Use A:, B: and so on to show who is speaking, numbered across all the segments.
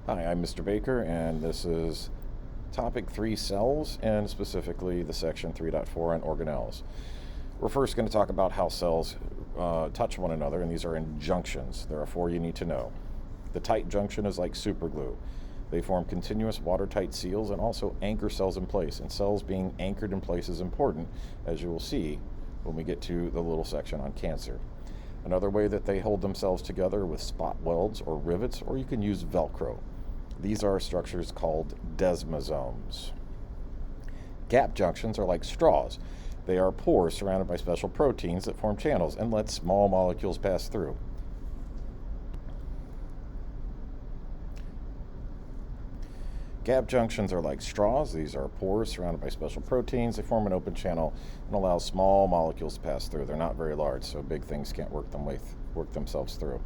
A: Hi, I'm Mr. Baker, and this is Topic 3 Cells, and specifically the Section 3.4 on organelles. We're first going to talk about how cells touch one another, and these are in junctions. There are 4 you need to know. The tight junction is like superglue. They form continuous watertight seals and also anchor cells in place, and cells being anchored in place is important, as you will see when we get to the little section on cancer. Another way that they hold themselves together with spot welds or rivets, or you can use Velcro. These are structures called desmosomes. Gap junctions are like straws. They are pores surrounded by special proteins that form channels and let small molecules pass through. Gap junctions are like straws. These are pores surrounded by special proteins. They form an open channel and allow small molecules to pass through. They're not very large, so big things can't work themselves through.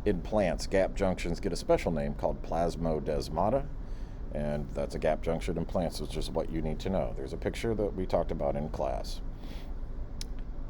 A: In plants, gap junctions get a special name called plasmodesmata, and that's a gap junction in plants, which is what you need to know. There's a picture that we talked about in class.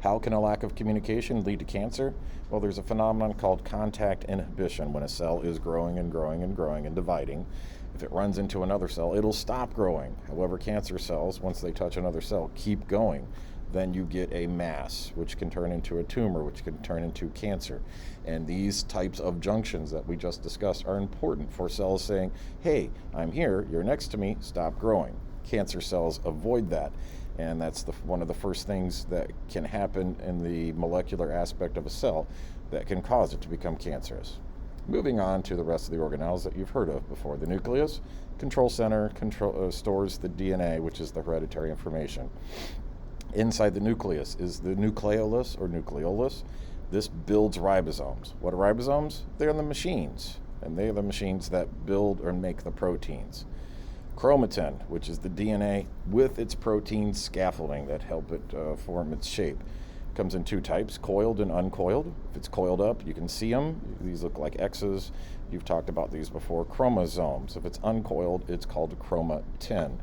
A: How can a lack of communication lead to cancer? Well, there's a phenomenon called contact inhibition. When a cell is growing and growing and growing and dividing, if it runs into another cell, it'll stop growing. However, cancer cells, once they touch another cell, keep going. Then you get a mass, which can turn into a tumor, which can turn into cancer. And these types of junctions that we just discussed are important for cells saying, hey, I'm here, you're next to me, stop growing. Cancer cells avoid that. And that's one of the first things that can happen in the molecular aspect of a cell that can cause it to become cancerous. Moving on to the rest of the organelles that you've heard of before. The nucleus, control center, stores the DNA, which is the hereditary information. Inside the nucleus is the nucleolus or nucleolus. This builds ribosomes. What are ribosomes? They're the machines, and they are the machines that build or make the proteins. Chromatin, which is the DNA with its protein scaffolding that help it form its shape, comes in 2 types, coiled and uncoiled. If it's coiled up, you can see them. These look like X's. You've talked about these before. Chromosomes. If it's uncoiled, it's called chromatin.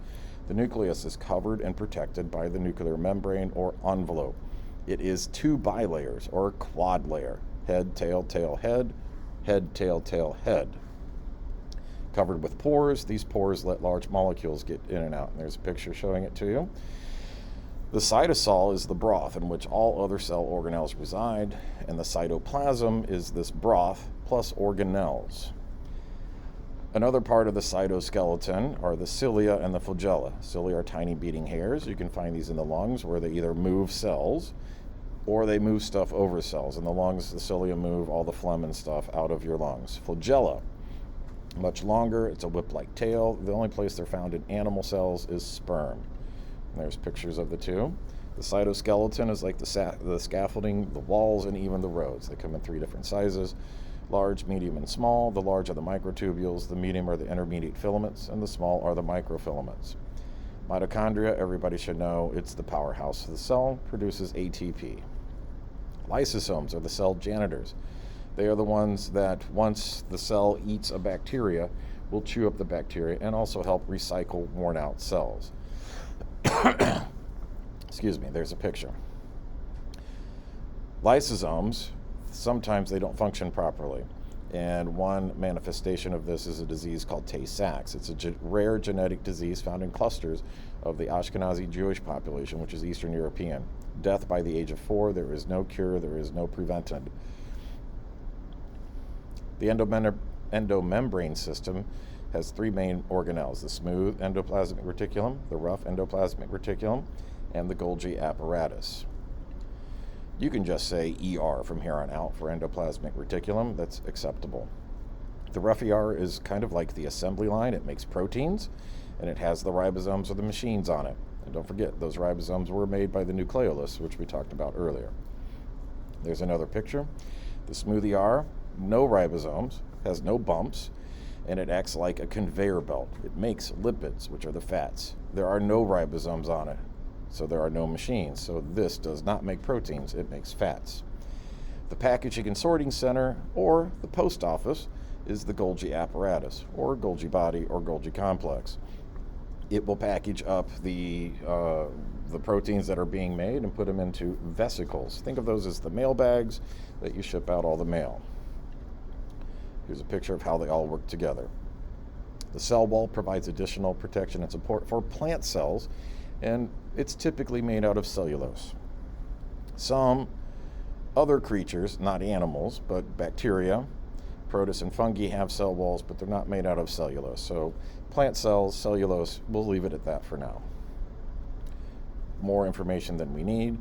A: The nucleus is covered and protected by the nuclear membrane or envelope. It is 2 bilayers or quad layer. Head, tail, tail, head. Head, tail, tail, head. Covered with pores. These pores let large molecules get in and out. And there's a picture showing it to you. The cytosol is the broth in which all other cell organelles reside, and the cytoplasm is this broth plus organelles. Another part of the cytoskeleton are the cilia and the flagella. Cilia are tiny beating hairs. You can find these in the lungs where they either move cells or they move stuff over cells. In the lungs, the cilia move all the phlegm and stuff out of your lungs. Flagella, much longer. It's a whip-like tail. The only place they're found in animal cells is sperm. And there's pictures of the 2. The cytoskeleton is like the scaffolding, the walls, and even the roads. They come in 3 different sizes. Large, medium, and small. The large are the microtubules, the medium are the intermediate filaments, and the small are the microfilaments. Mitochondria, everybody should know, it's the powerhouse of the cell, produces ATP. Lysosomes are the cell janitors. They are the ones that, once the cell eats a bacteria, will chew up the bacteria and also help recycle worn-out cells. Excuse me, there's a picture. Lysosomes, sometimes they don't function properly, and one manifestation of this is a disease called Tay-Sachs. It's a rare genetic disease found in clusters of the Ashkenazi Jewish population, which is Eastern European. Death by the age of 4. There is no cure. There is no prevented. The endomembrane system has 3 main organelles: the smooth endoplasmic reticulum, the rough endoplasmic reticulum, and the Golgi apparatus. You can just say ER from here on out for endoplasmic reticulum. That's acceptable. The rough ER is kind of like the assembly line. It makes proteins, and it has the ribosomes or the machines on it. And don't forget, those ribosomes were made by the nucleolus, which we talked about earlier. There's another picture. The smooth ER, no ribosomes, has no bumps, and it acts like a conveyor belt. It makes lipids, which are the fats. There are no ribosomes on it, so there are no machines. So this does not make proteins, it makes fats. The packaging and sorting center, or the post office, is the Golgi apparatus, or Golgi body, or Golgi complex. It will package up the proteins that are being made and put them into vesicles. Think of those as the mail bags that you ship out all the mail. Here's a picture of how they all work together. The cell wall provides additional protection and support for plant cells, and it's typically made out of cellulose. Some other creatures, not animals, but bacteria, protists, and fungi have cell walls, but they're not made out of cellulose. So plant cells, cellulose, we'll leave it at that for now. More information than we need.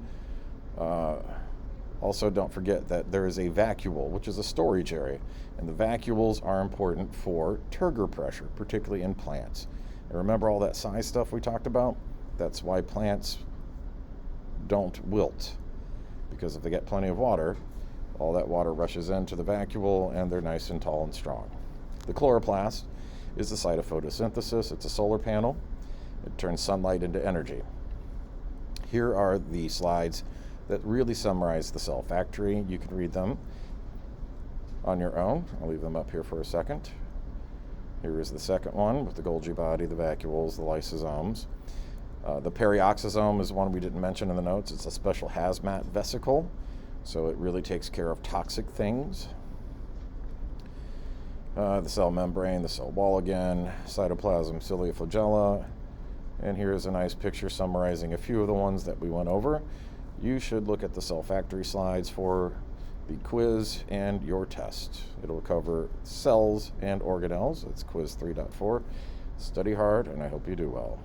A: Also, don't forget that there is a vacuole, which is a storage area, and the vacuoles are important for turgor pressure, particularly in plants. And remember all that size stuff we talked about? That's why plants don't wilt, because if they get plenty of water, all that water rushes into the vacuole and they're nice and tall and strong. The chloroplast is the site of photosynthesis. It's a solar panel. It turns sunlight into energy. Here are the slides that really summarize the cell factory. You can read them on your own. I'll leave them up here for a second. Here is the second one with the Golgi body, the vacuoles, the lysosomes. The perioxysome is one we didn't mention in the notes. It's a special hazmat vesicle, so it really takes care of toxic things. The cell membrane, the cell wall again, cytoplasm, cilia, flagella, and here's a nice picture summarizing a few of the ones that we went over. You should look at the cell factory slides for the quiz and your test. It'll cover cells and organelles. It's quiz 3.4. Study hard, and I hope you do well.